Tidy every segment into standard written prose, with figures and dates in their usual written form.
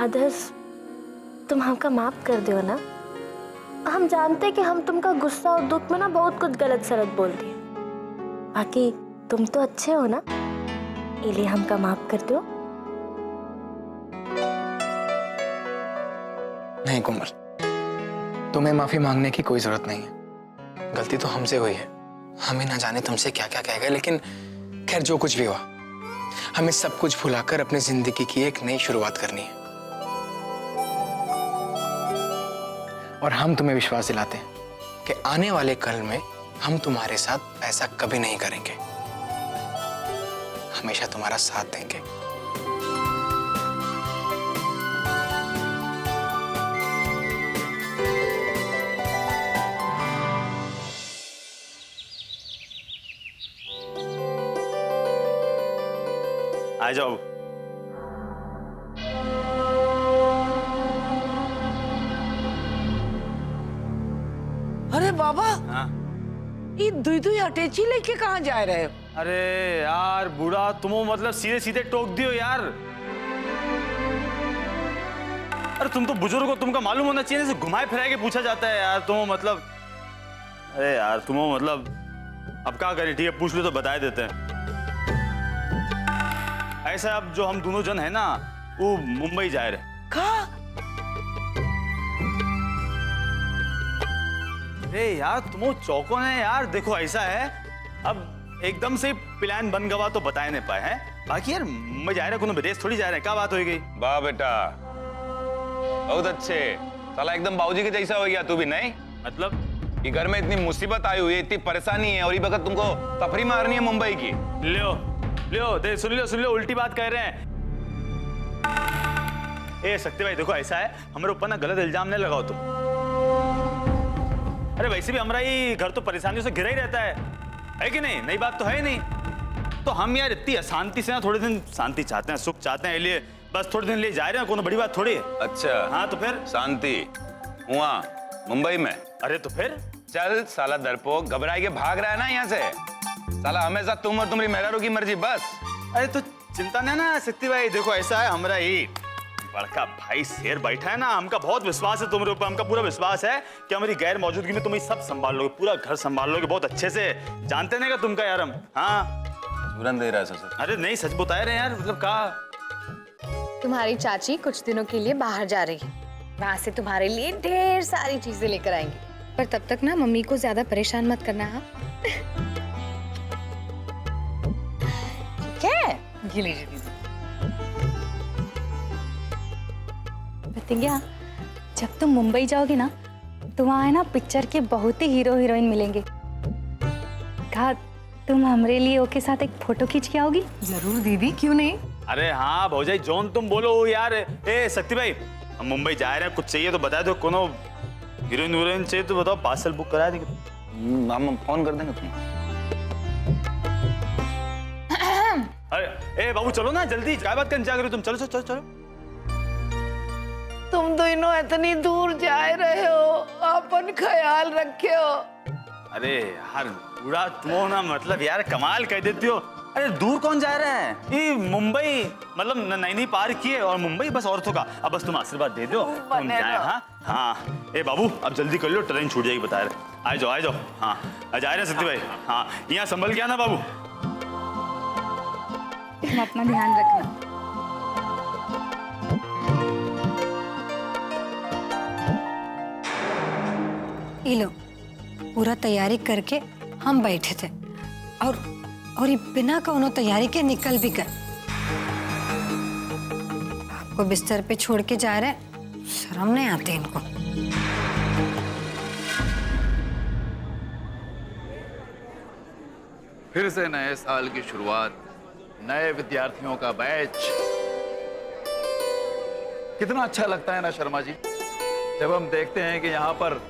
आदर्श, तुम हमका माफ कर दो ना। हम जानते कि हम तुमका गुस्सा और दुख में ना बहुत कुछ गलत सलत बोल दिए। बाकी तुम तो अच्छे हो ना, इसलिए हमका माफ कर दो। नहीं कोमल, तुम्हें माफी मांगने की कोई जरूरत नहीं है। गलती तो हमसे हुई है। हमें ना जाने तुमसे क्या क्या कह गए, लेकिन खैर जो कुछ भी हुआ, हमें सब कुछ भुलाकर अपनी जिंदगी की एक नई शुरुआत करनी है। और हम तुम्हें विश्वास दिलाते हैं कि आने वाले कल में हम तुम्हारे साथ ऐसा कभी नहीं करेंगे। हमेशा तुम्हारा साथ देंगे। आ जाओ। अरे बाबा, हाँ? ये दुई अटैची लेके कहाँ जा रहे हो? अरे यार बूढ़ा, तुम मतलब सीधे सीधे टोक दियो यार। अरे तुम तो बुजुर्ग हो, तुमको मालूम होना चाहिए, जैसे घुमाए फिराए के पूछा जाता है यार। तुम मतलब, अरे यार तुम मतलब, अब क्या करें, ठीक है पूछ लो तो बता देते हैं। ऐसा अब जो हम दोनों जन है ना, वो मुंबई जा रहे। कहाँ? अरे यार तुम चौकों है यार। देखो ऐसा है, अब एकदम से प्लान बन गवा तो बता नहीं पाए हैं। बाकी यार मैं जा रहा हूँ, विदेश थोड़ी जा रहे हैं। क्या बात हो गई? वाह बेटा, बहुत अच्छे। साला एकदम बाबूजी के जैसा हो गया तू भी। नहीं मतलब ये घर में इतनी मुसीबत आई हुई है, इतनी परेशानी है, और ये वक्त तुमको तफरी मारनी है मुंबई की। लियो लियो, दे सुन लो, उल्टी बात कह रहे हैं। ए शक्ति भाई देखो ऐसा है, हमारे ऊपर ना गलत इल्जाम नहीं लगाओ तुम। अरे वैसे भी हमारा ही घर तो परेशानियों से घिरा ही रहता है कि नहीं? नई बात तो है ही नहीं। तो हम यार इतनी अशांति से ना थोड़े दिन शांति चाहते हैं, सुख चाहते हैं, इसलिए बस थोड़े दिन ले जा रहे हैं। कोई बड़ी बात थोड़ी है। अच्छा हाँ तो फिर शांति हुआ मुंबई में? अरे तो फिर चल साला डरपोक, घबरा के भाग रहा है ना यहाँ से। साला हमेशा तुम और तुम्हारी मेहरारू की मर्जी बस। अरे तो चिंता नहीं ना शक्ति भाई। देखो ऐसा है, हमारा ही बड़का भाई शेर बैठा है ना, हमका बहुत विश्वास है तुम्हारे ऊपर। हमका पूरा विश्वास है कि हमारी गैर मौजूदगी में तुम सब संभाल लोगे, पूरा घर संभाल लोगे बहुत अच्छे से। जानते नहीं का तुमका यार हम। हाँ तुरंत दे रहा है सर। अरे नहीं सच बता रहे हैं यार। मतलब कहा तुम्हारी चाची कुछ दिनों के लिए बाहर जा रही है, वहां से तुम्हारे लिए ढेर सारी चीजें लेकर आएंगे। पर तब तक ना मम्मी को ज्यादा परेशान मत करना। हाँ ठीक है? ये लीजिए दीदी। प्रतिज्ञा, जब तुम मुंबई जाओगी ना तो वहाँ है ना पिक्चर के बहुत ही हीरो हीरोइन मिलेंगे। कहा तुम हमारे लिए ओके साथ एक फोटो खींच के आओगी? जरूर दीदी, क्यों नहीं। अरे हाँ भौजाई जॉन तुम बोलो यार। ए शक्ति भाई, हम मुंबई जा रहे हैं, कुछ चाहिए तो बता दो। कोनो हीरोइन हीरोइन चाहिए तो बताओ, पार्सल बुक करा देंगे। हम फोन कर देंगे तुम्हें। अरे ए बाबू चलो ना जल्दी, क्या बात करने जा रहे हो तुम? चलो चलो चलो चलो। तुम दोनों इतनी दूर जा रहे हो, अपन ख्याल रखे हो। अरे यार पूरा तुम ना मतलब यार कमाल कह देती हो। अरे दूर कौन जा रहा है? ये मुंबई मतलब नैनी पार किए और मुंबई बस औरतों का। अब बस तुम आशीर्वाद दे दो, तुम जाए। हाँ हाँ ए बाबू अब जल्दी कर लो, ट्रेन छूट जाएगी बता रहे। आ जाओ। हाँ आ जा रहे सत्य भाई। हाँ यहाँ संभल के आना बाबू। तुम अपना ध्यान रखना। ये लो, पूरा तैयारी करके हम बैठे थे और ये बिना कोनो तैयारी के निकल भी गए। आपको बिस्तर पे छोड़ के जा रहे, शर्म नहीं आती इनको। फिर से नए साल की शुरुआत, नए विद्यार्थियों का बैच। कितना अच्छा लगता है ना शर्मा जी, जब हम देखते हैं कि यहाँ पर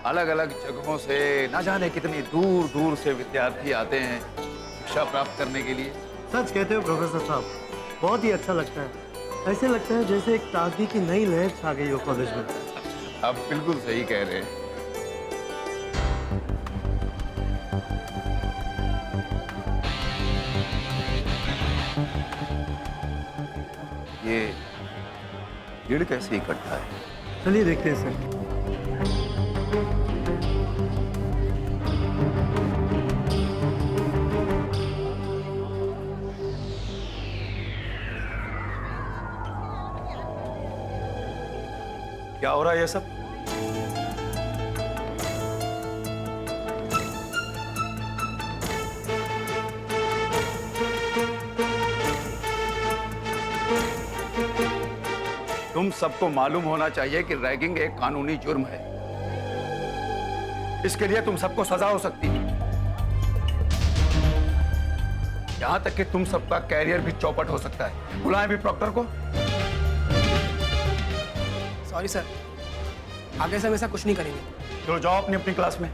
अलग अलग जगहों से न जाने कितनी दूर दूर से विद्यार्थी आते हैं शिक्षा प्राप्त करने के लिए। सच कहते हो प्रोफेसर साहब, बहुत ही अच्छा लगता है। ऐसे लगता है जैसे एक ताजगी की नई लहर छा गई हो कॉलेज में। आप बिल्कुल सही कह रहे हैं। भीड़ कैसे इकट्ठा है? चलिए देखते हैं सर। क्या हो रहा है ये सब? तुम सबको मालूम होना चाहिए कि रैगिंग एक कानूनी जुर्म है। इसके लिए तुम सबको सजा हो सकती है। यहां तक कि तुम सबका कैरियर भी चौपट हो सकता है। बुलाएं भी प्रॉक्टर को। सॉरी सर, आगे से हम ऐसा कुछ नहीं करेंगे। चलो जाओ अपनी अपनी क्लास में।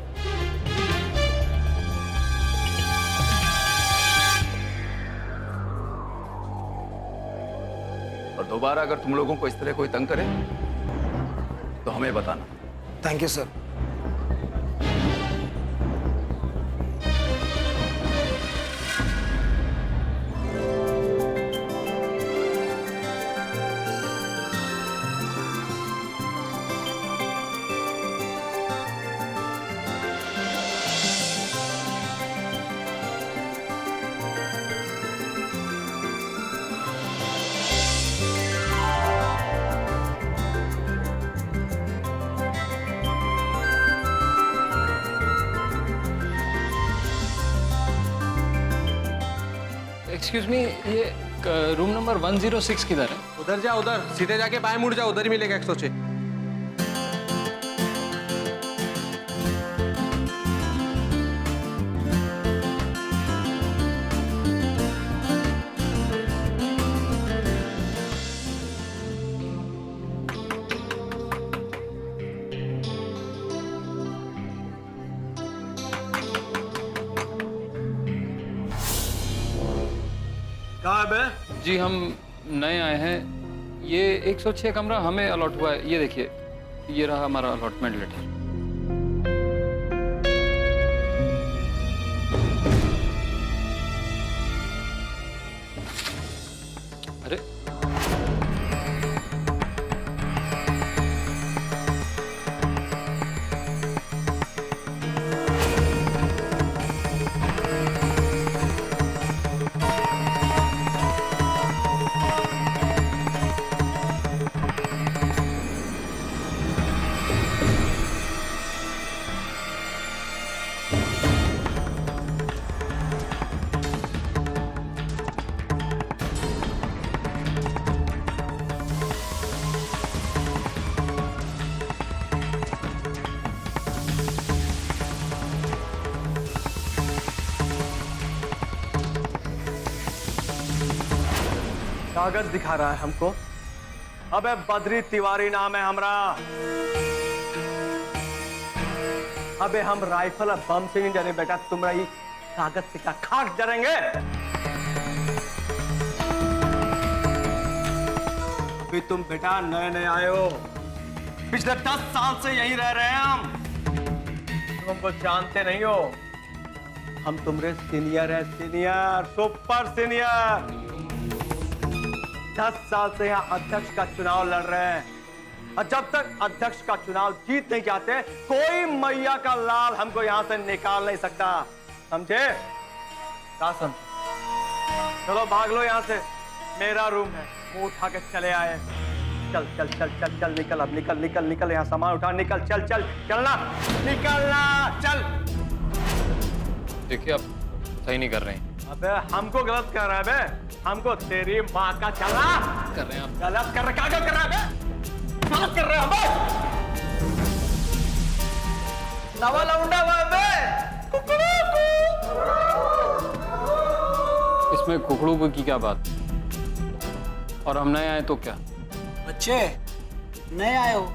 और दोबारा अगर तुम लोगों को इस तरह कोई तंग करे तो हमें बताना। Thank you sir. Excuse me, ये रूम नंबर 106 किधर है? उधर जा, उधर सीधे जाके बाएं मुड़ जा, उधर ही मिलेगा 106। कहाँ है बे? जी हम नए आए हैं। ये 106 कमरा हमें अलॉट हुआ है। ये देखिए, ये रहा हमारा अलॉटमेंट लेटर। अरे कागज दिखा रहा है हमको। अबे बद्री तिवारी नाम है हमरा। अबे हम राइफल और बम से नहीं डरे बेटा, तुम्हारा ही कागज से क्या खाक डरेंगे? अभी तुम बेटा नए नए आए हो, पिछले 10 साल से यहीं रह रहे हैं हम। तुम हमको जानते नहीं हो। हम तुम्हारे सीनियर है, सीनियर, सुपर सीनियर। 10 साल से यहाँ अध्यक्ष का चुनाव लड़ रहे हैं, और जब तक अध्यक्ष का चुनाव जीत नहीं जाते, कोई मैया का लाल हमको यहाँ से निकाल नहीं सकता। समझे? क्या समझे? चलो भाग लो यहाँ से, मेरा रूम है। मुंह उठा के चले आए। चल चल चल चल चल, निकल अब, निकल निकल निकल, यहाँ सामान उठा, निकल, चल चल चलना, निकलना, चल। देखिए, आप सही नहीं कर रहे हैं। अबे हमको गलत कर रहा है बे, हमको तेरी माँ का चला कर रहे हैं आप। गलत कर रहे, क्या कर रहा है बे? गलत कर रहे हैं बे। नवा लौंडा हुआ बे। इसमें कुकड़ू की क्या बात? और हम नए आए तो क्या? बच्चे नए आए हो,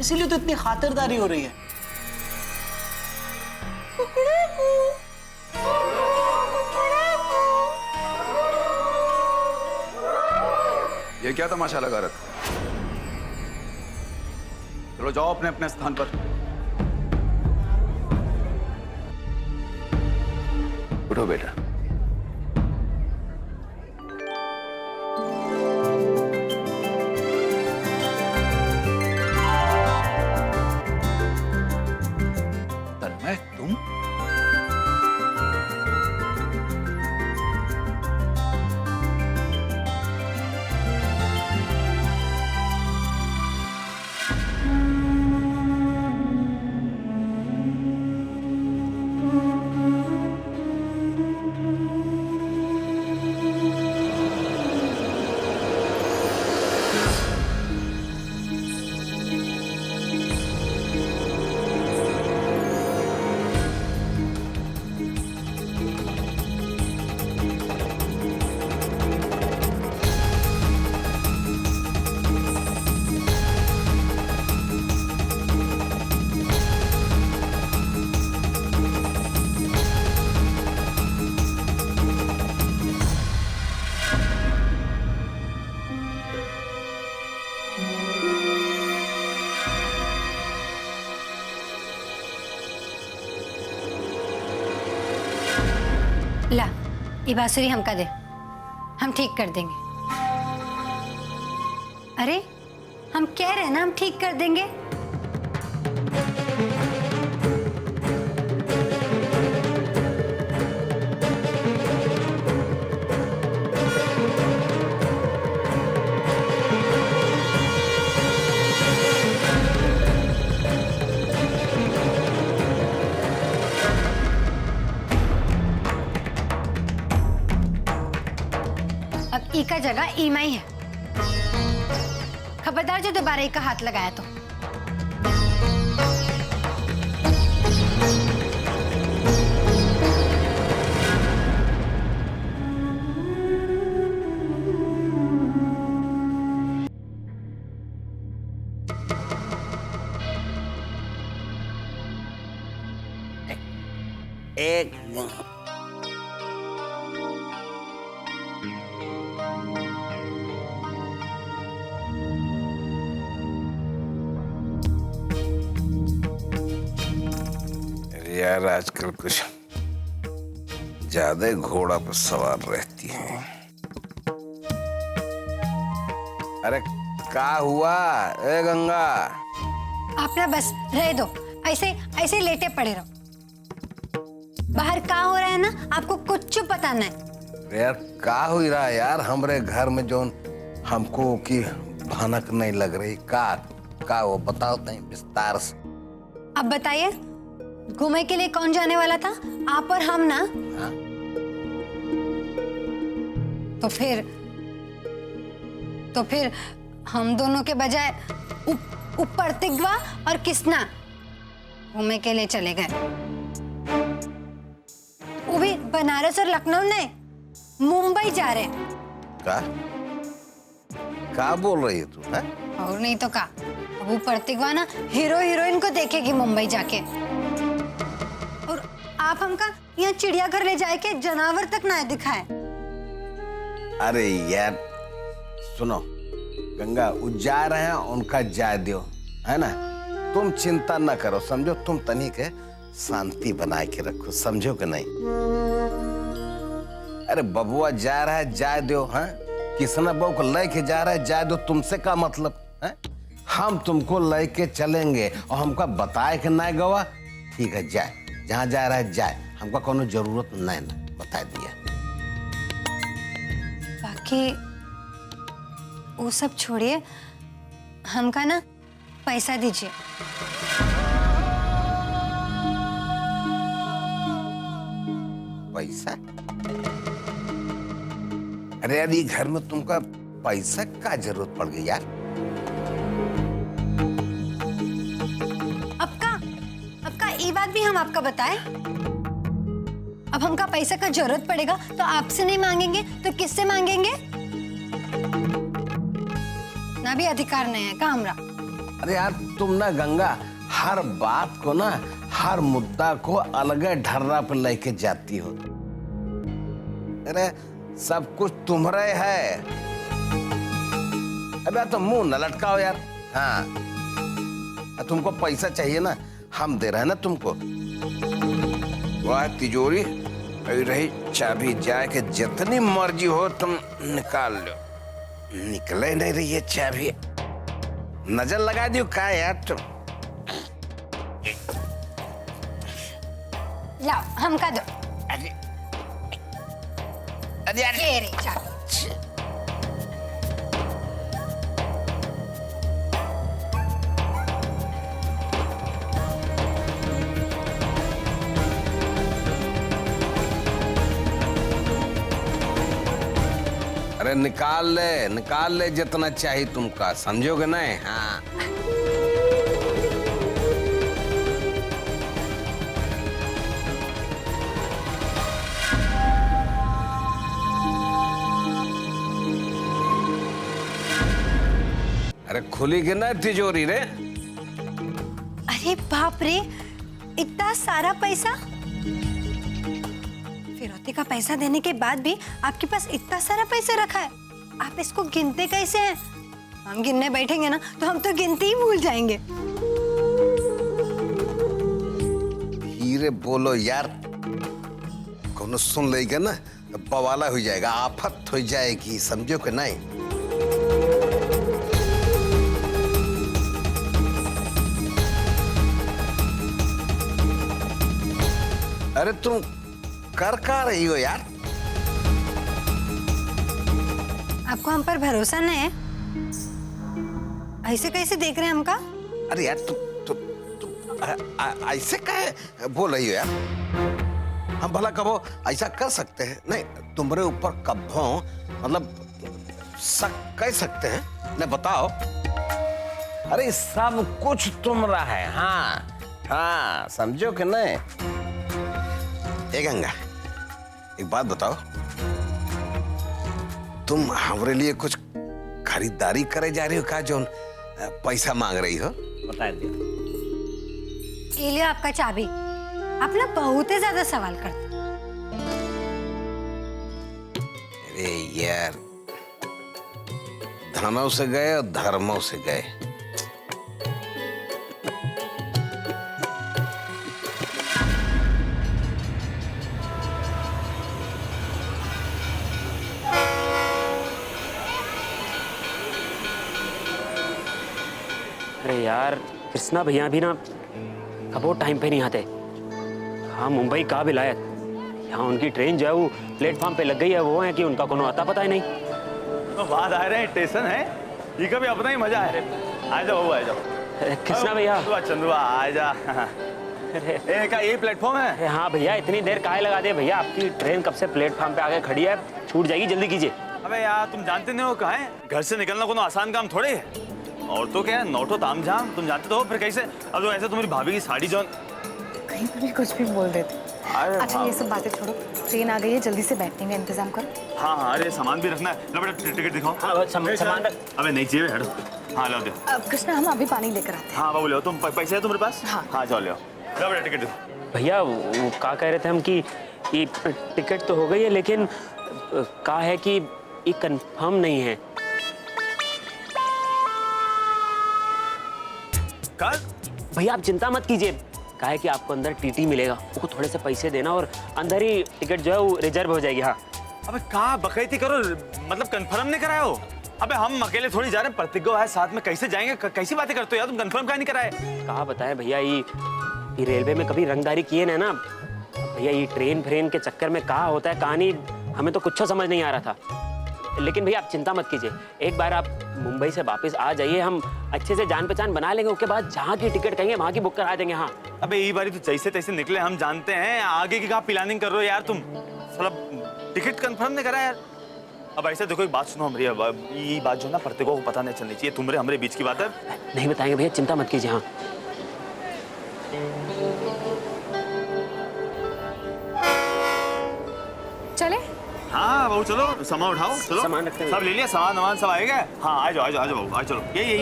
इसीलिए तो इतनी खातिरदारी हो रही है। ये क्या तमाशा लगा रखा? चलो जाओ अपने अपने स्थान पर। उठो बेटा। ये बांसुरी हमका दे, हम ठीक कर देंगे। अरे हम कह रहे हैं ना, हम ठीक कर देंगे। अब ई का जगह ईमा ही है। खबरदार जो दोबारा ई का हाथ लगाया तो। एक यार आजकल कुछ ज्यादा घोड़ा पर सवार रहती है। अरे क्या हुआ ए गंगा? आप ना बस रह दो, ऐसे ऐसे लेटे पड़े रहो। बाहर क्या हो रहा है ना, आपको कुछ पता नहीं। यार क्या हो रहा है यार हमरे घर में जो हमको की भनक नहीं लग रही? का वो बताओ नहीं विस्तार से। अब बताइए, घूमने के लिए कौन जाने वाला था? आप और हम ना। हाँ? तो फिर हम दोनों के बजाय ऊपर तिगवा और किसना घूमने के लिए चले गए। वो भी बनारस और लखनऊ नहीं, मुंबई जा रहे हैं। क्या बोल रही है तू? है? और नहीं तो का, वो प्रतिगवा ना हीरो हीरोइन को देखेगी मुंबई जाके। और आप हमका यहाँ चिड़ियाघर ले जाए के जानवर तक ना दिखाए। अरे यार सुनो गंगा, वो जा रहे हैं, उनका जा दो, है ना? तुम चिंता ना करो, समझो? तुम तनिक है शांति बना के रखो, समझो कि नहीं? अरे बबुआ जा रहा है, जा दो। हाँ, किसना बहू को लेके जा रहा है, जा दो। तुमसे क्या मतलब है? हम तुमको लेके चलेंगे और हमका बताए कि नहीं गवा, ठीक है जाए, जहाँ जा रहा है जाए, हमका कोनो जरूरत नहीं ना, बता दिया। बाकी वो सब छोड़िए, हमका ना पैसा दीजिए। पैसा? अरे यार ये घर में तुमका पैसा का जरूरत पड़ गई यार? अब का ये बात भी हम आपका बताएं? अब हमका पैसा का जरूरत पड़ेगा तो आपसे नहीं मांगेंगे तो किससे मांगेंगे? ना भी अधिकार नहीं है का हमरा? अरे यार तुम ना गंगा हर बात को ना, हर मुद्दा को अलग ढर्रा पर लेके जाती हो। अरे सब कुछ तुम्हारे है। अबे तो मुंह न लटकाओ यार। हाँ, तुमको पैसा चाहिए ना, हम दे रहे हैं ना तुमको। वाह तिजोरी रही चाबी, जाके जितनी मर्जी हो तुम निकाल लो। निकले नहीं रही है चाबी, नजर लगा दियो का यार तुम? लाओ हमका दो। अरे अरे यार ये रे चाबी। अरे निकाल ले जितना चाहिए तुमका, समझोगे नहीं? हाँ अरे खुली कि ना तिजोरी रे? अरे बाप रे, इतना सारा पैसा! फिरौती का पैसा देने के बाद भी आपके पास इतना सारा पैसा रखा है। आप इसको गिनते कैसे हैं? हम गिनने बैठेंगे ना तो हम तो गिनती ही भूल जाएंगे। धीरे बोलो यार, कौन सुन लेगा ना बवाला हो जाएगा, आफत हो जाएगी, समझो कि नहीं? अरे तुम कर क्या रही हो यार? आपको हम पर भरोसा नहीं है? ऐसे कैसे देख रहे हैं हमका? अरे यार तुम ऐसे काहे बोल रही हो यार? हम भला कबो ऐसा कर सकते हैं? नहीं, तुम्हारे ऊपर कब्बो मतलब शक कह सकते हैं? नहीं बताओ। अरे सब कुछ तुम्हारा है। हाँ हाँ, समझो कि नहीं? ए गंगा, एक बात बताओ, तुम हमारे लिए कुछ खरीदारी करे जा रही हो का जो पैसा मांग रही हो? बता दिया। ये लियो आपका चाबी। आप ना बहुत ही ज्यादा सवाल करते। अरे यार, धनों से गए और धर्मों से गए। अरे यार, कृष्णा भैया भी ना कबो टाइम पे नहीं आते। हाँ, मुंबई का विलायत, यहाँ उनकी ट्रेन जो है वो प्लेटफॉर्म पे लग गई है। वो है कि उनका कोनो आता पता ही नहीं। तो बात आ रहे हैं, स्टेशन है, ये कभी अपना ही मजा है। आ जाओ, आ जाओ। कृष्णा भैया, चंद्रुआ आ जा। ये प्लेटफॉर्म है? अरे हाँ भैया, इतनी देर काहे लगा दे भैया? आपकी ट्रेन कब से प्लेटफॉर्म पे आके खड़ी है, छूट जाएगी, जल्दी कीजिए। अबे यार, तुम जानते नहीं हो कहाँ है? घर से निकलना कोनो आसान काम थोड़े है। और तो क्या है, नोटो तामझाम, तुम जानते तो हो। फिर कैसे अब तो ऐसे तुम्हारी भाभी की साड़ी जो कहीं पर भी कुछ भी बोल देते। अच्छा, ये सब बातें छोड़ो, ट्रेन आ गई है, जल्दी से बैठने का इंतजाम करो। हाँ हाँ, अरे सामान भी रखना है। लो बेटा, टिकट दिखाओ। हाँ, सामान रख। अबे नहीं चाहिए, हटो। हाँ लो दे। कृष्णा, हम अभी पानी लेकर आते हैं। हाँ बाबू, ले तुम पैसे है तुम्हारे पास? हाँ जाओ ले आओ। लो बेटा, टिकट दिखाओ। भैया, वो क्या कह रहे थे हम कि ये टिकट तो हो गई है, लेकिन क्या है कि ये कंफर्म नहीं है। कल भैया आप चिंता मत कीजिए, कहा है कि आपको अंदर टीटी मिलेगा, उसको थोड़े से पैसे देना और अंदर ही टिकट जो है वो रिजर्व हो जाएगी। हाँ। अबे कहाँ बकैती करो, मतलब कंफर्म नहीं कराए हो? अबे हम अकेले थोड़ी जा रहे हैं, प्रतिज्ञा है साथ में, कैसे जाएंगे? कैसी बातें करते हो यार तुम? कंफर्म कहाँ नहीं कराए? कहा बताए भैया, ये रेलवे में कभी रंगदारी किए ना भैया, ये ट्रेन के चक्कर में कहाँ होता है कहानी, हमें तो कुछ समझ नहीं आ रहा था। लेकिन भैया आप चिंता मत कीजिए, एक बार आप मुंबई से वापस आ जाइए, हम अच्छे से जान पहचान बना लेंगे, उसके बाद जहाँ की टिकट कहेंगे वहाँ की बुक करा देंगे। हाँ। अबे ये बारी तो जैसे तैसे निकले, हम जानते हैं। आगे की कहाँ प्लानिंग कर रहे हो यार तुम? साला टिकट कंफर्म नहीं करा यार। अब ऐसे देखो, एक बात सुनो हमारी, ये बात जो ना प्रतिज्ञा को पता नहीं चलनी चाहिए, तुम्हारे हमारे बीच की बात है। नहीं बताएंगे भैया, चिंता मत कीजिए। हाँ। चले? हाँ बाबू चलो, सामान उठाओ, चलो। सामान रखते हैं। सब ले लिया, सामान सब आएगा। हाँ आ जाओ आ जाओ आ जाओ बाबू, आ चलो। यही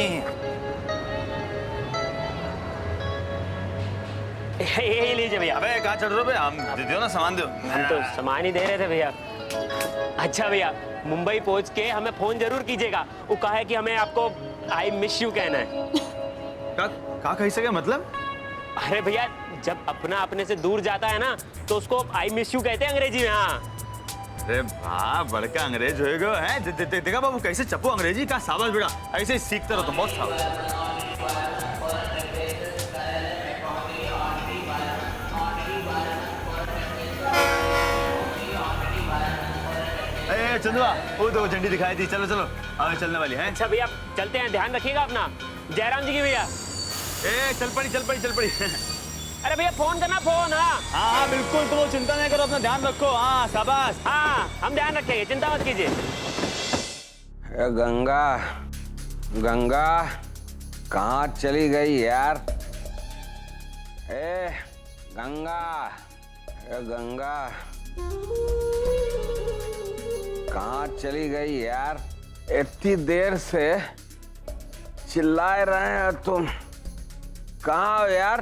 ये लीजिए भैया। अबे कहाँ चढ़ रहे हो भैया? हम दे दो ना, सामान दो। हम तो सामान ही दे रहे थे भैया। अच्छा भैया, मुंबई पहुंच के हमें फोन जरूर कीजिएगा। वो कहा है कि हमें आपको आई मिस यू कहना है। कहा कह सके मतलब? अरे भैया, जब अपना अपने से दूर जाता है ना तो उसको आई मिस यू कहते हैं अंग्रेजी में। हाँ। अरे वाह, बड़का अंग्रेज होएगा है। देखा बाबू कैसे चप्पू अंग्रेजी का, शाबाश बेटा, ऐसे ही सीखते रहो तुम, बहुत शाबाश। चंदुआ, वो तो झंडी दिखाई थी, चलो चलो, आगे चलने वाली है। अच्छा भैया, चलते हैं, ध्यान रखिएगा अपना। जयराम जी की भैया। चल पड़ी। अरे भैया फोन करना, फोन। हाँ हाँ बिल्कुल, तुम चिंता नहीं करो, अपना ध्यान रखो। हाँ शाबाश। हाँ, हम ध्यान रखेंगे, चिंता मत कीजिए। गंगा कहाँ चली गई यार? गंगा कहाँ चली गई यार? इतनी देर से चिल्ला रहे हैं तुम, कहाँ हो यार?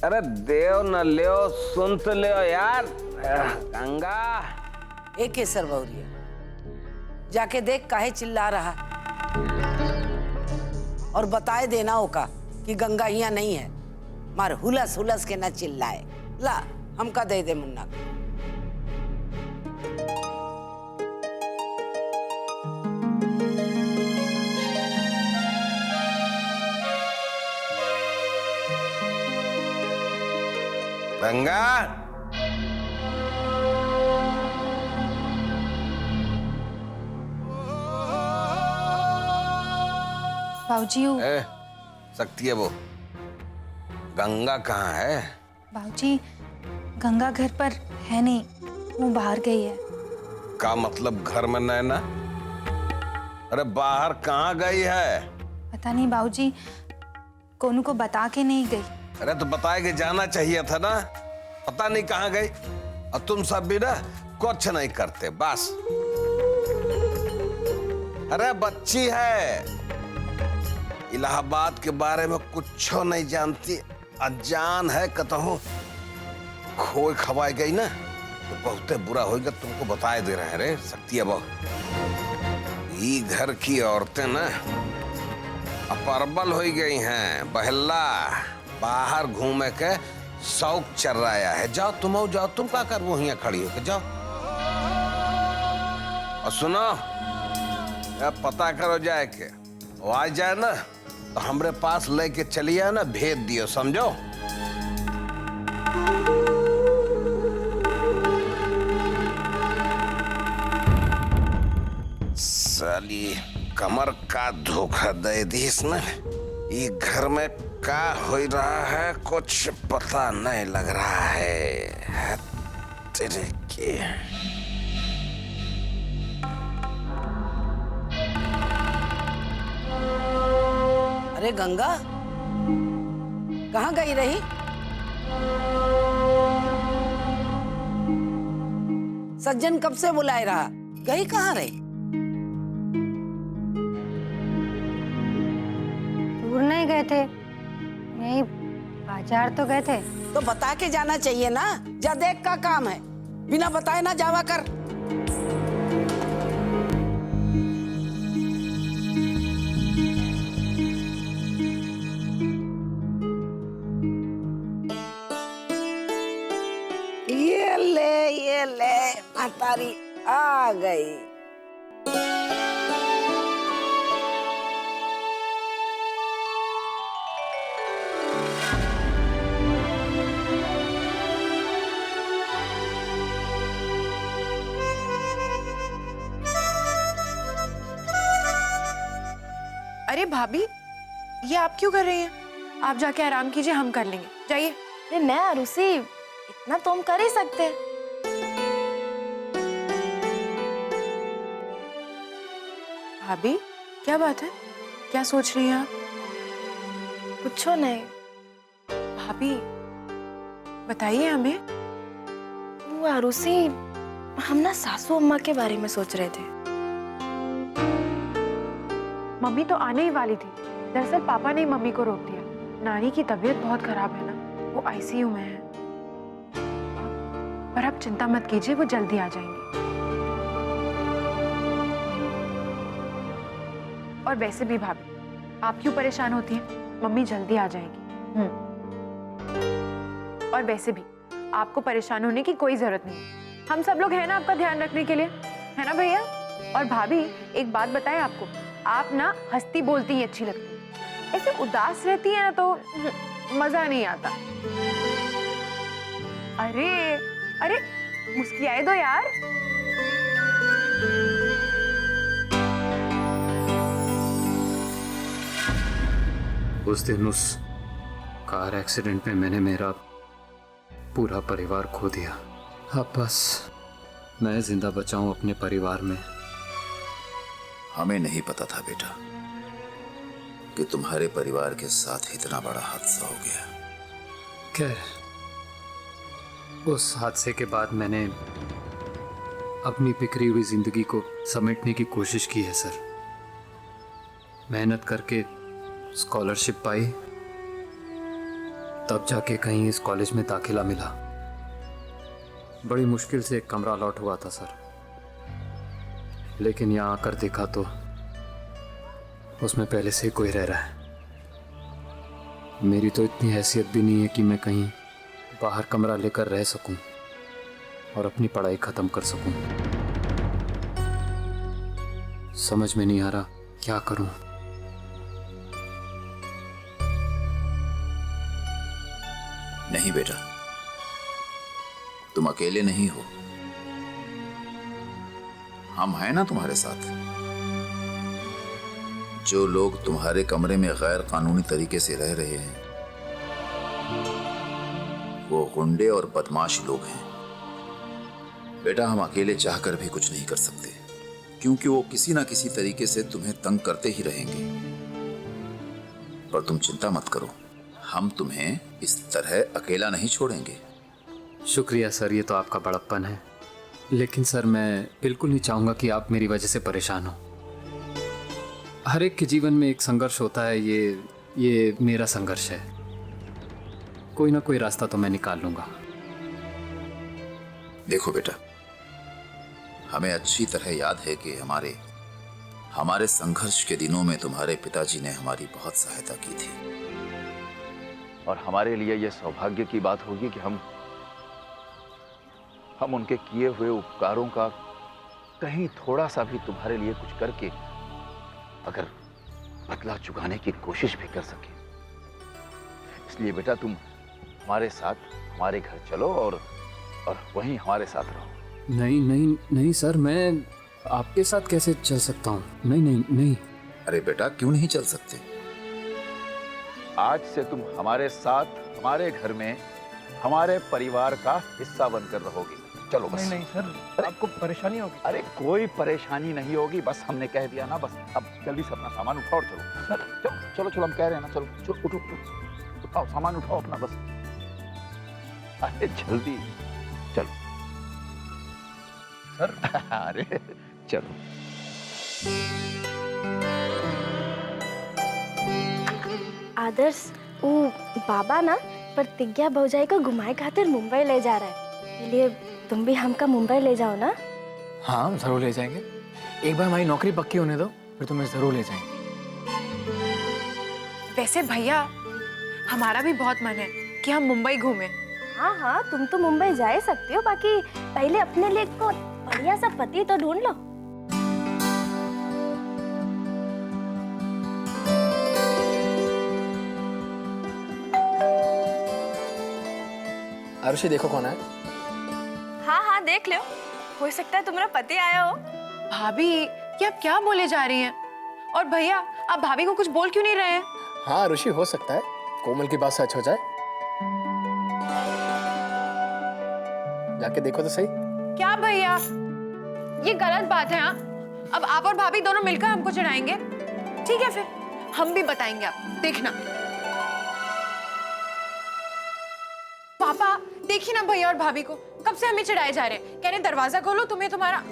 अरे देव न लियो, सुन तो लियो यार। गंगा, एक केसर बहुरिया, जाके देख काहे चिल्ला रहा, और बताए देना होगा कि गंगा यहाँ नहीं है। मार हुलस हुलस के ना चिल्लाए। ला, हमका दे दे मुन्ना। गंगा, बाबूजी सकती है वो। गंगा कहाँ है? बाबूजी गंगा घर पर है नहीं, वो बाहर गई है। का मतलब घर में नैना? अरे बाहर कहाँ गई है? पता नहीं बाबूजी, कोनू को बता के नहीं गई। अरे तो बताए के जाना चाहिए था ना, पता नहीं कहाँ गई। और तुम सब भी ना कुछ नहीं करते बस। अरे बच्ची है, इलाहाबाद के बारे में कुछ नहीं जानती, अनजान है कतहु खोई खवाई गई ना तो बहुत बुरा होगा। तुमको बताए दे रहे हैं रे सकती है बहु। ये घर की औरतें ना अपरबल हो गई हैं, बहला बाहर घूमे के शौक चल रहा है। जाओ तुम आओ, जाओ तुम क्या कर वो यहाँ खड़ी होके जाओ। और सुनो, पता करो जाए के वो आ जाए ना तो हमरे पास लेके चलिए ना, भेज दियो, समझो। साली कमर का धोखा दे दी इसने। ये घर में क्या हो रहा है कुछ पता नहीं लग रहा है तेरे की। अरे गंगा कहाँ गई रही? सज्जन कब से बुलाए रहा, गई कहाँ रही? दूर नहीं गए थे, यही बाजार तो गए थे। तो बता के जाना चाहिए ना, जा देख का काम है, बिना बताए ना जावा कर। ये ले महतारी आ गई। अरे भाभी, ये आप क्यों कर रही हैं? आप जाके आराम कीजिए, हम कर लेंगे, जाइए। अरे नहीं आरुषि, इतना तो हम कर ही सकते हैं। भाभी क्या बात है, क्या सोच रही हैं आप? कुछ नहीं। भाभी बताइए हमें। वो आरुषि, हम ना सासू अम्मा के बारे में सोच रहे थे। मम्मी तो आने ही वाली थी, दरअसल पापा ने मम्मी को रोक दिया। नानी की तबीयत बहुत खराब है ना, वो आईसीयू में है। पर आप चिंता मत कीजिए, वो जल्दी आ जाएंगी। और वैसे भी भाभी, आप क्यों परेशान होती हैं? मम्मी जल्दी आ जाएगी। और वैसे भी आपको परेशान होने की कोई जरूरत नहीं है, हम सब लोग हैं ना आपका ध्यान रखने के लिए, है ना भैया? और भाभी एक बात बताएं आपको, आप ना हंसती बोलती ही अच्छी लगती है, ऐसे उदास रहती है ना तो मजा नहीं आता। अरे अरे मुस्कुराए दो यार। उस दिन उस कार एक्सीडेंट में मैंने मेरा पूरा परिवार खो दिया। अब बस मैं जिंदा बचा हूं अपने परिवार में। हमें नहीं पता था बेटा कि तुम्हारे परिवार के साथ इतना बड़ा हादसा हो गया। खैर, उस हादसे के बाद मैंने अपनी बिखरी हुई जिंदगी को समेटने की कोशिश की है सर। मेहनत करके स्कॉलरशिप पाई, तब जाके कहीं इस कॉलेज में दाखिला मिला। बड़ी मुश्किल से एक कमरा अलॉट हुआ था सर, लेकिन यहाँ आकर देखा तो उसमें पहले से कोई रह रहा है। मेरी तो इतनी हैसियत भी नहीं है कि मैं कहीं बाहर कमरा लेकर रह सकूं और अपनी पढ़ाई खत्म कर सकूं। समझ में नहीं आ रहा क्या करूं। नहीं बेटा, तुम अकेले नहीं हो, हम हैं ना तुम्हारे साथ। जो लोग तुम्हारे कमरे में गैर कानूनी तरीके से रह रहे हैं वो गुंडे और बदमाश लोग हैं। बेटा, हम अकेले चाहकर भी कुछ नहीं कर सकते, क्योंकि वो किसी ना किसी तरीके से तुम्हें तंग करते ही रहेंगे। पर तुम चिंता मत करो, हम तुम्हें इस तरह अकेला नहीं छोड़ेंगे। शुक्रिया सर, ये तो आपका बड़प्पन है, लेकिन सर मैं बिल्कुल नहीं चाहूँगा कि आप मेरी वजह से परेशान हो। हर एक के जीवन में एक संघर्ष होता है, ये मेरा संघर्ष है। कोई ना कोई रास्ता तो मैं निकाल लूँगा। देखो बेटा, हमें अच्छी तरह याद है कि हमारे संघर्ष के दिनों में तुम्हारे पिताजी ने हमारी बहुत सहायता की थी। और हमारे लिए यह सौभाग्य की बात होगी कि हम उनके किए हुए उपकारों का कहीं थोड़ा सा भी तुम्हारे लिए कुछ करके अगर बदला चुकाने की कोशिश भी कर सके। इसलिए बेटा, तुम हमारे साथ हमारे घर चलो और वहीं हमारे साथ रहो। नहीं नहीं नहीं सर, मैं आपके साथ कैसे चल सकता हूँ? नहीं नहीं नहीं। अरे बेटा, क्यों नहीं चल सकते? आज से तुम हमारे साथ हमारे घर में हमारे परिवार का हिस्सा बनकर रहोगे। चलो बस। नहीं सर, आपको परेशानी होगी। अरे कोई परेशानी नहीं होगी, बस हमने कह दिया ना। बस अब जल्दी से अपना सामान उठाओ और चलो। सर चलो चलो, हम कह रहे हैं ना, चलो चलो, उठो उठाओ सामान, उठाओ अपना, बस अरे जल्दी चलो सर। अरे चलो। आदर्श, वो बाबा ना प्रतिज्ञा भौजाई को घुमाए खातिर मुंबई ले जा रहा है, इसलिए तुम भी हमका मुंबई ले जाओ ना। हाँ जरूर ले जाएंगे। एक बार हमारी नौकरी पक्की होने दो, फिर तुम्हें जरूर ले जाएंगे। वैसे भैया, हमारा भी बहुत मन है कि हम मुंबई घूमें। हाँ हाँ, तुम तो मुंबई जा ही सकती हो, बाकी पहले अपने लिए को बढ़िया सा पति तो ढूंढ लो। आरुषि, देखो कौन है। हाँ हाँ, देख लो, हो सकता है तुम्हारा पति आया हो। भाभी, ये आप क्या बोले जा रही हैं? और भैया, आप भाभी को कुछ बोल क्यों नहीं रहे हैं? हाँ आरुषि, हो सकता है कोमल की बात सच हो जाए। जाके देखो तो सही। क्या भैया, ये गलत बात है। हाँ, अब आप और भाभी दोनों मिलकर हमको चढ़ाएंगे। ठीक है, फिर हम भी बताएंगे, आप देखना। पापा देखिए ना, भैया और भाभी को कब से हमें चिढ़ाए जा रहे हैं, कह रहे दरवाजा खोलो, तुम्हें तुम्हारा।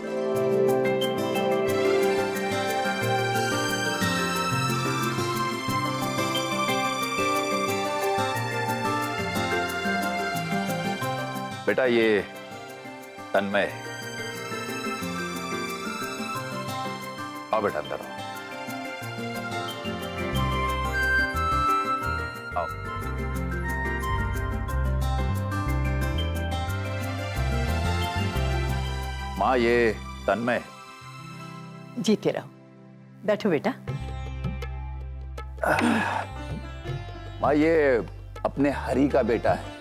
बेटा, ये तन्मय है। आओ बेटा, अंदर आओ। आओ। माँ, ये तन्मय है। जीते रहो, बैठो बेटा। माँ, ये अपने हरि का बेटा है,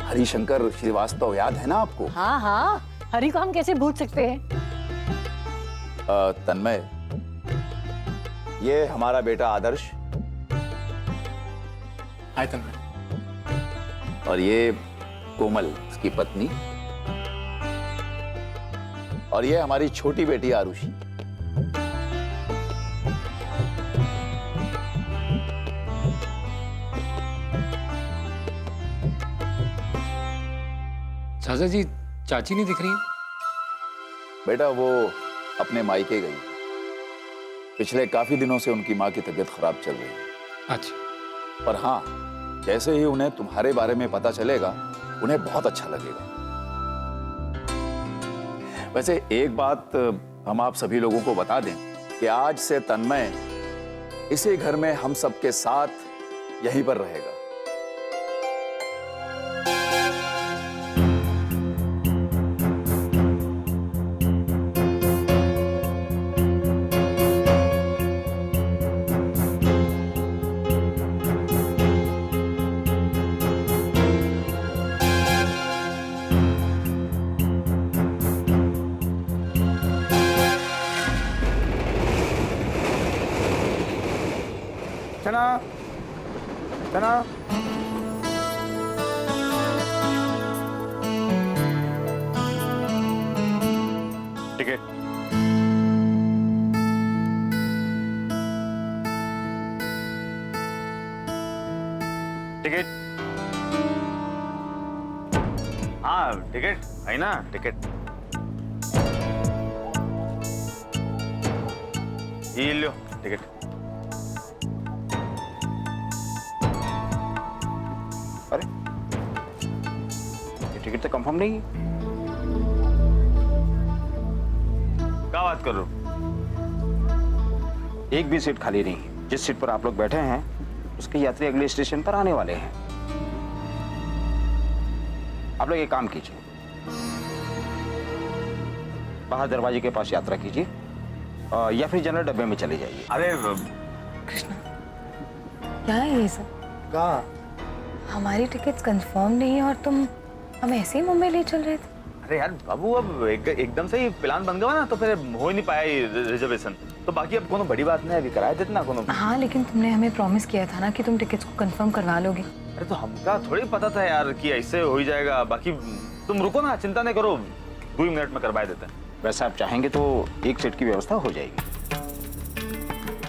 हरिशंकर श्रीवास्तव। याद है ना आपको? हाँ हाँ, हरि को हम कैसे भूल सकते हैं। तन्मय, ये हमारा बेटा आदर्श। हाय तन्मय। और ये कोमल, उसकी पत्नी। और ये हमारी छोटी बेटी आरुषि। चाचा जी, चाची नहीं दिख रही है। बेटा, वो अपने मायके गई। पिछले काफी दिनों से उनकी माँ की तबीयत खराब चल रही है। अच्छा। पर हाँ, जैसे ही उन्हें तुम्हारे बारे में पता चलेगा, उन्हें बहुत अच्छा लगेगा। वैसे एक बात हम आप सभी लोगों को बता दें कि आज से तन्मय इसी घर में हम सबके साथ यहीं पर रहेगा। चना चना। टिकट। टिकट। हाँ टिकट है ना, टिकट ये लो टिकट। अरे ये टिकट तो कंफर्म नहीं है। क्या बात कर रहे हो? एक भी सीट खाली नहीं है। जिस सीट पर आप लोग बैठे हैं उसके यात्री अगले स्टेशन पर आने वाले हैं। आप लोग एक काम कीजिए, बाहर दरवाजे के पास यात्रा कीजिए या फिर जनरल डब्बे में चले जाइए। अरे कृष्णा, क्या है ये सब? कहाँ? हमारी टिकट्स कंफर्म नहीं है और तुम हमें ऐसे ही मुंबई ले चल रहे थे। अरे यार बाबू, अब एकदम से ही प्लान बन गया ना, तो फिर हो ही नहीं पाया रिजर्वेशन। तो बाकी अब कोनो बड़ी बात नहीं, अभी कराए देते ना कोनो। हाँ, लेकिन तुमने हमें प्रॉमिस किया था ना कि तुम टिकट्स को कंफर्म करवा लोगे। अरे तो हमका थोड़ी पता था यार कि ऐसे हो ही जाएगा। बाकी तुम रुको ना, चिंता नहीं करो, 2 मिनट में करवा देते हैं। वैसे आप चाहेंगे तो एक सीट की व्यवस्था हो जाएगी।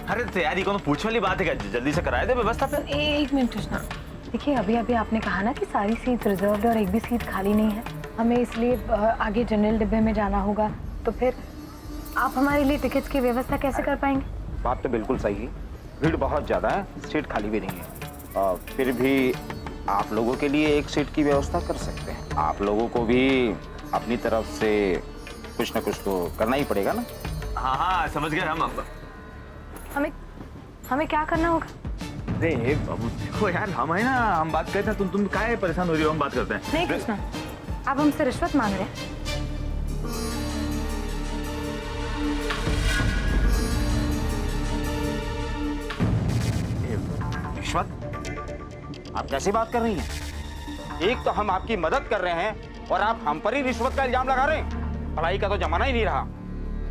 अरे तैयारी कोनो पूछने वाली बात है क्या? जल्दी से कराए दे व्यवस्था पे। एक मिनट कृष्णा, देखिए अभी अभी आपने कहा ना कि सारी सीट रिजर्व्ड और एक भी सीट खाली नहीं है, हमें इसलिए आगे जनरल डिब्बे में जाना होगा। तो फिर आप हमारे लिए टिकट्स की व्यवस्था कैसे कर पाएंगे? बात तो बिल्कुल सही है, भीड़ बहुत ज़्यादा है, सीट खाली भी नहीं है। फिर भी आप लोगों के लिए एक सीट की व्यवस्था कर सकते हैं। आप लोगों को भी अपनी तरफ से कुछ ना कुछ तो करना ही पड़ेगा ना। हाँ हाँ समझ गए हम। अब हमें क्या करना होगा? अरे बाबू देखो यार, हम है ना, हम बात करते हैं, तुम काहे परेशान हो रही हो? हम बात करते हैं। नहीं कृष्णा, आप हमसे रिश्वत मांग रहे हैं। रिश्वत? आप कैसी बात कर रही हैं? एक तो हम आपकी मदद कर रहे हैं और आप हम पर ही रिश्वत का इल्जाम लगा रहे हैं। पढ़ाई का तो जमाना ही नहीं रहा।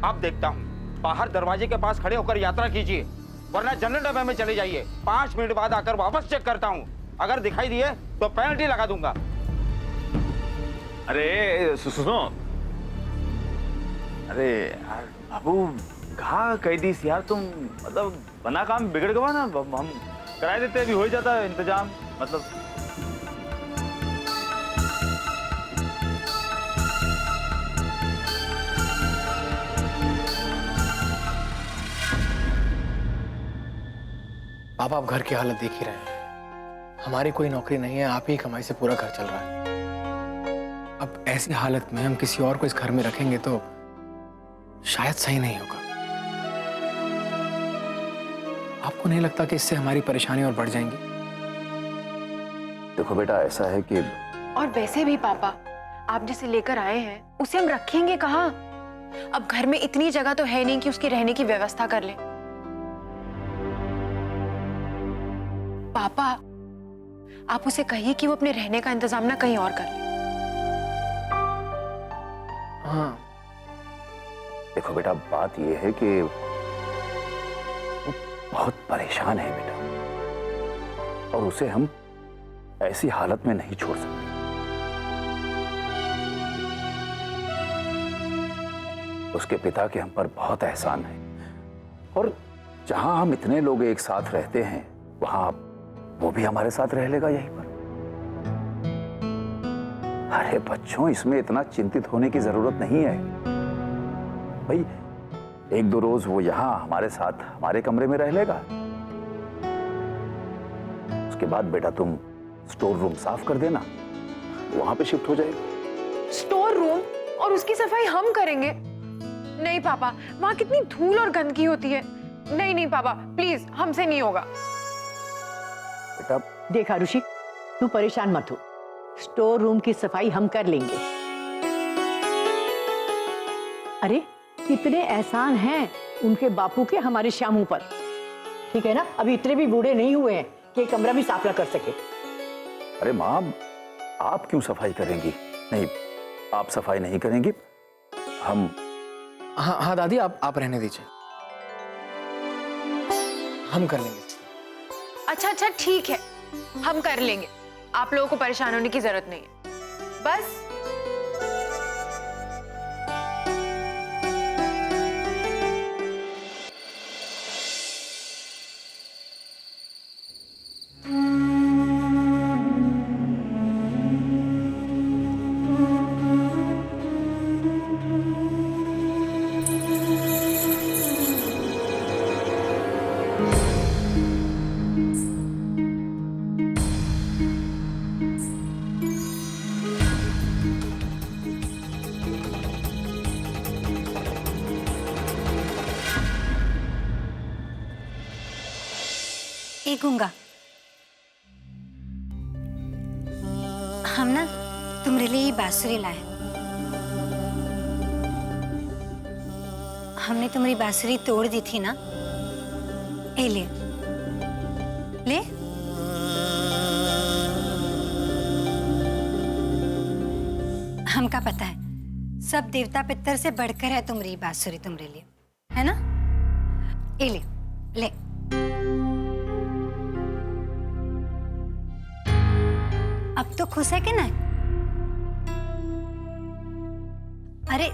अब देखता हूँ, बाहर दरवाजे के पास खड़े होकर यात्रा कीजिए, वरना जनरल डब्बे में चले जाइए। 5 मिनट बाद आकर वापस चेक करता हूँ, अगर दिखाई दिए तो पेनल्टी लगा दूंगा। अरे सुनो, अरे यार बाबू कहा कह दी यार तुम, मतलब बना काम बिगड़ गया ना। हम कराए देते, अभी हो ही जाता इंतजाम। मतलब पापा आप घर की हालत देख ही रहे हैं, हमारी कोई नौकरी नहीं है, आप ही कमाई से पूरा घर चल रहा है। अब ऐसी हालत में हम किसी और को इस घर में रखेंगे तो शायद सही नहीं होगा। आपको नहीं लगता कि इससे हमारी परेशानी और बढ़ जाएंगी? देखो बेटा, ऐसा है कि और वैसे भी पापा, आप जिसे लेकर आए हैं उसे हम रखेंगे कहाँ? अब घर में इतनी जगह तो है नहीं कि उसकी रहने की व्यवस्था कर ले। पापा आप उसे कहिए कि वो अपने रहने का इंतजाम ना कहीं और कर ले। हाँ देखो बेटा, बात यह है कि वो बहुत परेशान है बेटा, और उसे हम ऐसी हालत में नहीं छोड़ सकते। उसके पिता के हम पर बहुत एहसान है, और जहां हम इतने लोग एक साथ रहते हैं वहां वो भी हमारे साथ रह लेगा यहीं पर। अरे बच्चों, इसमें इतना चिंतित होने की जरूरत नहीं है भाई। 1-2 रोज वो यहां हमारे साथ हमारे कमरे में रह लेगा। उसके बाद बेटा तुम स्टोर रूम साफ कर देना, वहां पे शिफ्ट हो जाएगा। Store room? और उसकी सफाई हम करेंगे? नहीं पापा, वहां कितनी धूल और गंदगी होती है। नहीं नहीं पापा प्लीज, हमसे नहीं होगा। बेटा देखा ऋषि, तू परेशान मत हो, स्टोर रूम की सफाई हम कर लेंगे। अरे कितने एहसान हैं उनके बापू के हमारे श्यामू पर, ठीक है ना? अभी इतने भी बूढ़े नहीं हुए हैं कि कमरा भी साफ ना कर सके। अरे माँ, आप क्यों सफाई करेंगी? नहीं, आप सफाई नहीं करेंगी, हम। हाँ हाँ दादी, आप रहने दीजिए, हम कर लेंगे। अच्छा अच्छा ठीक है, हम कर लेंगे, आप लोगों को परेशान होने की जरूरत नहीं है। बस ए गूंगा, हम ना तुम्हारे लिए ये बांसुरी लाए। हमने तुम्हारी बांसुरी तोड़ दी थी ना, ए ले ले। हमका पता है सब देवता पितर से बढ़कर है तुम्हारी बांसुरी तुम्हारे लिए, है ना? ए ले ले। अब तो खुश है कि नहीं? अरे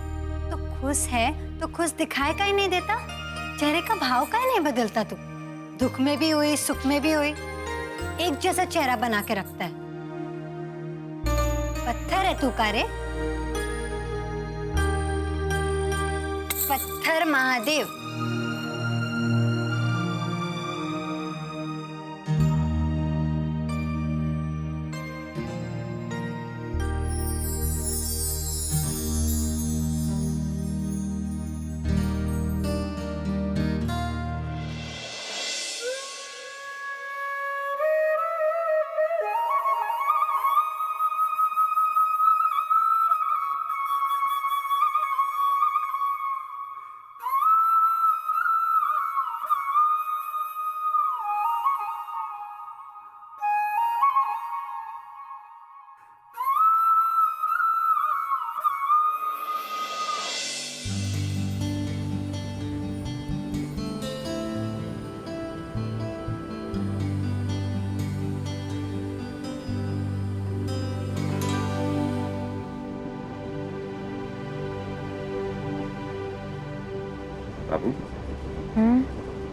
तो खुश है तो खुश दिखाई का ही नहीं देता, चेहरे का भाव का ही नहीं बदलता तू? दुख में भी हुई सुख में भी हुई एक जैसा चेहरा बना के रखता है। पत्थर है तू का रे, पत्थर महादेव। बाबू,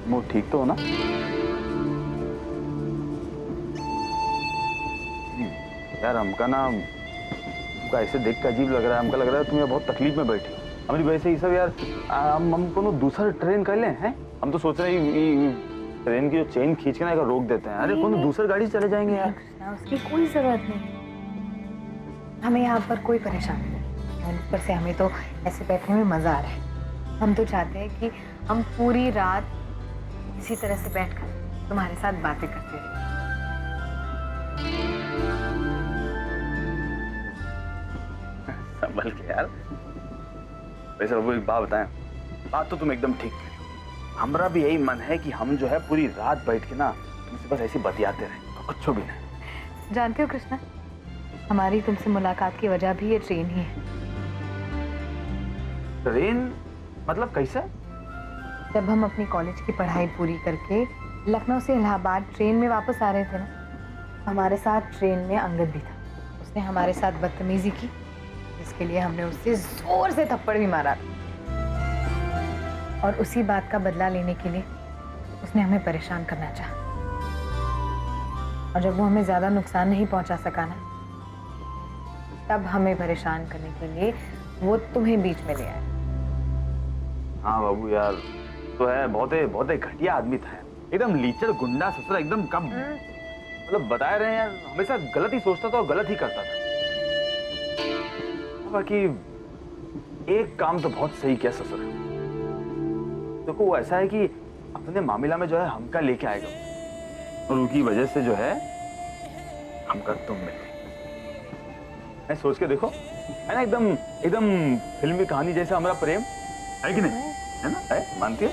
वो ठीक तो हो ना? यार हमका ना हमको ऐसे देख के अजीब लग रहा है। हमको लग रहा है तुम यहाँ बहुत तकलीफ में बैठी हो। हमारी वजह से ये सब यार हम कोनो दूसरा ट्रेन कर लें हैं? हम तो सोच रहे हैं ट्रेन की जो चेन खींच के ना रोक देते हैं। अरे कोनो दूसरी गाड़ी से चले जाएंगे यार। उसकी कोई जरूरत नहीं, हमें यहाँ पर कोई परेशानी नहीं। ऊपर से हमें तो ऐसे बैठने में मजा आ रहा है। हम तो चाहते हैं कि हम पूरी रात इसी तरह से बैठकर तुम्हारे साथ बातें करते रहे। संभल के यार। वैसे बाबू एक बात बताएं, बात तो तुम एकदम ठीक कह रही हो। हमारा भी यही मन है कि हम जो है पूरी रात बैठ के ना तुमसे बस ऐसे बतियाते रहे और कुछ भी नहीं। जानते हो कृष्णा, हमारी तुमसे मुलाकात की वजह भी ये ट्रेन ही है। ट्रेन मतलब कैसे? जब हम अपनी कॉलेज की पढ़ाई पूरी करके लखनऊ से इलाहाबाद ट्रेन में वापस आ रहे थे ना, हमारे साथ ट्रेन में अंगद भी था। उसने हमारे साथ बदतमीजी की, जिसके लिए हमने उससे जोर से थप्पड़ भी मारा। और उसी बात का बदला लेने के लिए उसने हमें परेशान करना चाहा। और जब वो हमें ज्यादा नुकसान नहीं पहुंचा सका ना, तब हमें परेशान करने के लिए वो तुम्हें बीच में ले आया। हाँ बाबू यार, तो है बहुत घटिया आदमी था, एकदम लीचड़ गुंडा ससुरा, एकदम कम मतलब बताए रहे हैं, हमेशा गलत ही सोचता था और गलत ही करता था। बाकी एक काम तो बहुत सही किया ससुर। देखो वो ऐसा है कि अपने मामला में जो है हमका लेके आएगा और उनकी वजह से जो है हमका तुम मिले। मैं सोच के देखो, है ना, एकदम फिल्मी कहानी जैसा हमारा प्रेम है कि नहीं? है ना? है? मानती है?